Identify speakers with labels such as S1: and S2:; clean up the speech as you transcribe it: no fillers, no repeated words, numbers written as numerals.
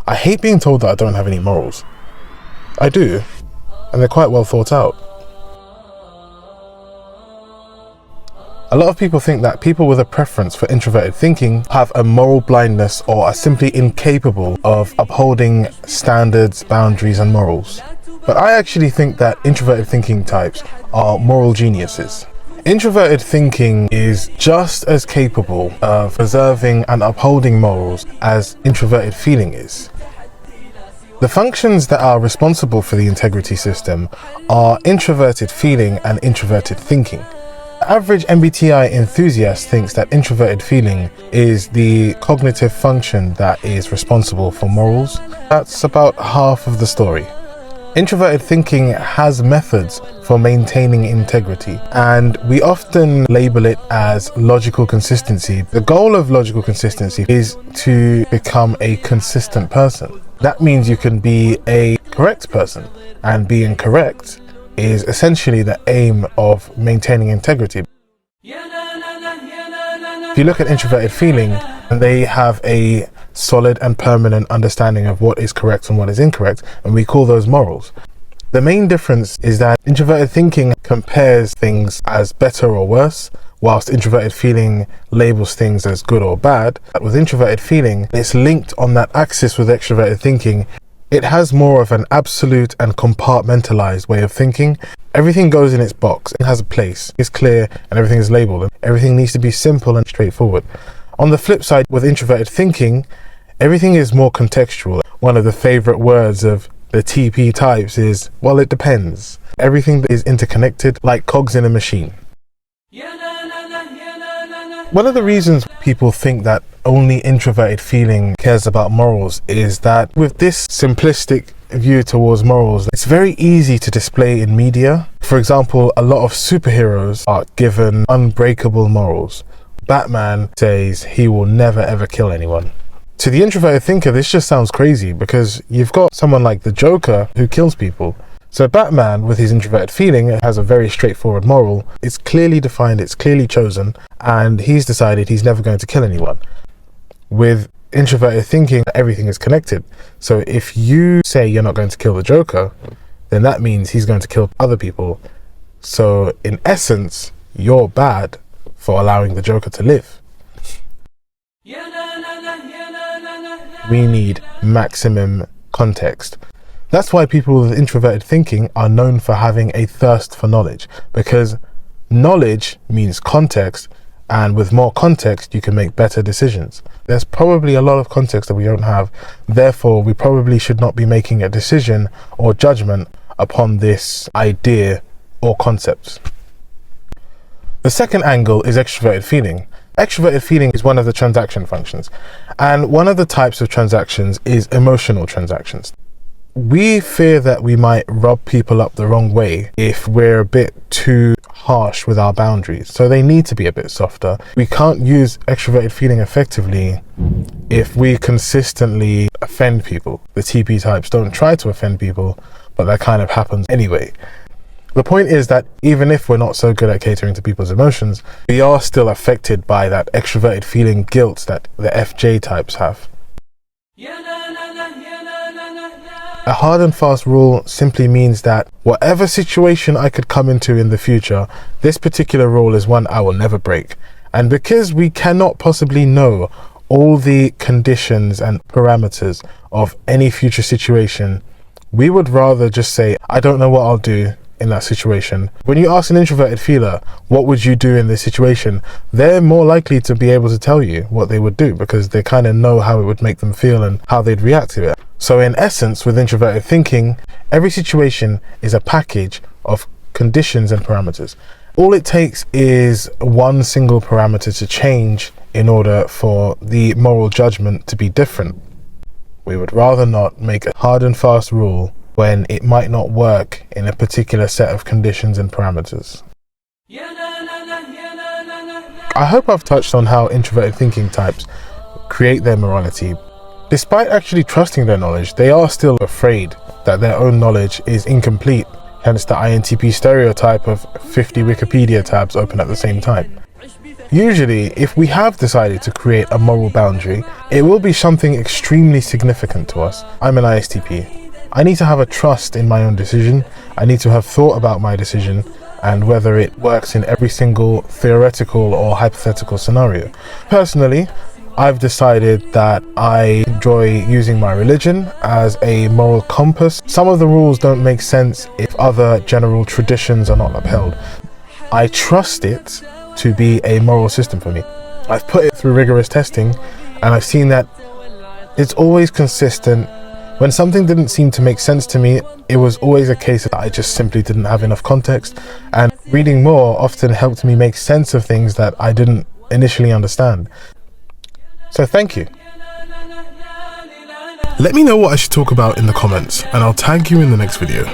S1: I hate being told that I don't have any morals. I do, and they're quite well thought out. A lot of people think that people with a preference for introverted thinking have a moral blindness or are simply incapable of upholding standards, boundaries, and morals. But I actually think that introverted thinking types are moral geniuses. Introverted thinking is just as capable of preserving and upholding morals as introverted feeling is. The functions that are responsible for the integrity system are introverted feeling and introverted thinking. The average MBTI enthusiast thinks that introverted feeling is the cognitive function that is responsible for morals. That's about half of the story. Introverted thinking has methods for maintaining integrity, and we often label it as logical consistency. The goal of logical consistency is to become a consistent person. That means you can be a correct person, and being correct is essentially the aim of maintaining integrity. If you look at introverted feeling, they have a solid and permanent understanding of what is correct and what is incorrect, and we call those morals. The main difference is that introverted thinking compares things as better or worse, whilst introverted feeling labels things as good or bad. With introverted feeling, it's linked on that axis with extroverted thinking. It has more of an absolute and compartmentalized way of thinking. Everything goes in its box, it has a place, it's clear, and everything is labeled, and everything needs to be simple and straightforward. On the flip side, with introverted thinking, everything is more contextual. One of the favorite words of the TP types is, well, it depends. Everything is interconnected like cogs in a machine. One of the reasons people think that only introverted feeling cares about morals is that with this simplistic view towards morals, it's very easy to display in media. For example, a lot of superheroes are given unbreakable morals. Batman says he will never ever kill anyone. To the introverted thinker, this just sounds crazy because you've got someone like the Joker who kills people. So Batman, with his introverted feeling, has a very straightforward moral. It's clearly defined, it's clearly chosen, and he's decided he's never going to kill anyone. With introverted thinking, everything is connected. So if you say you're not going to kill the Joker, then that means he's going to kill other people. So in essence, you're bad for allowing the Joker to live. We need maximum context. That's why people with introverted thinking are known for having a thirst for knowledge, because knowledge means context, and with more context you can make better decisions. There's probably a lot of context that we don't have, therefore we probably should not be making a decision or judgment upon this idea or concept. The second angle is extroverted feeling. Extroverted feeling is one of the transaction functions, and one of the types of transactions is emotional transactions. We fear that we might rub people up the wrong way if we're a bit too harsh with our boundaries, so they need to be a bit softer. We can't use extroverted feeling effectively if we consistently offend people. The TP types don't try to offend people, but that kind of happens anyway. The point is that even if we're not so good at catering to people's emotions, we are still affected by that extroverted feeling guilt that the FJ types have. A hard and fast rule simply means that whatever situation I could come into in the future, this particular rule is one I will never break. And because we cannot possibly know all the conditions and parameters of any future situation, we would rather just say, I don't know what I'll do in that situation. When you ask an introverted feeler, what would you do in this situation? They're more likely to be able to tell you what they would do because they kind of know how it would make them feel and how they'd react to it. So in essence, with introverted thinking, every situation is a package of conditions and parameters. All it takes is one single parameter to change in order for the moral judgment to be different. We would rather not make a hard and fast rule when it might not work in a particular set of conditions and parameters. I hope I've touched on how introverted thinking types create their morality. Despite actually trusting their knowledge, they are still afraid that their own knowledge is incomplete, hence the INTP stereotype of 50 Wikipedia tabs open at the same time. Usually, if we have decided to create a moral boundary, it will be something extremely significant to us. I'm an ISTP. I need to have a trust in my own decision. I need to have thought about my decision and whether it works in every single theoretical or hypothetical scenario. Personally, I've decided that I enjoy using my religion as a moral compass. Some of the rules don't make sense if other general traditions are not upheld. I trust it to be a moral system for me. I've put it through rigorous testing and I've seen that it's always consistent. When something didn't seem to make sense to me, it was always a case that I just simply didn't have enough context, and reading more often helped me make sense of things that I didn't initially understand. So thank you. Let me know what I should talk about in the comments and I'll tag you in the next video.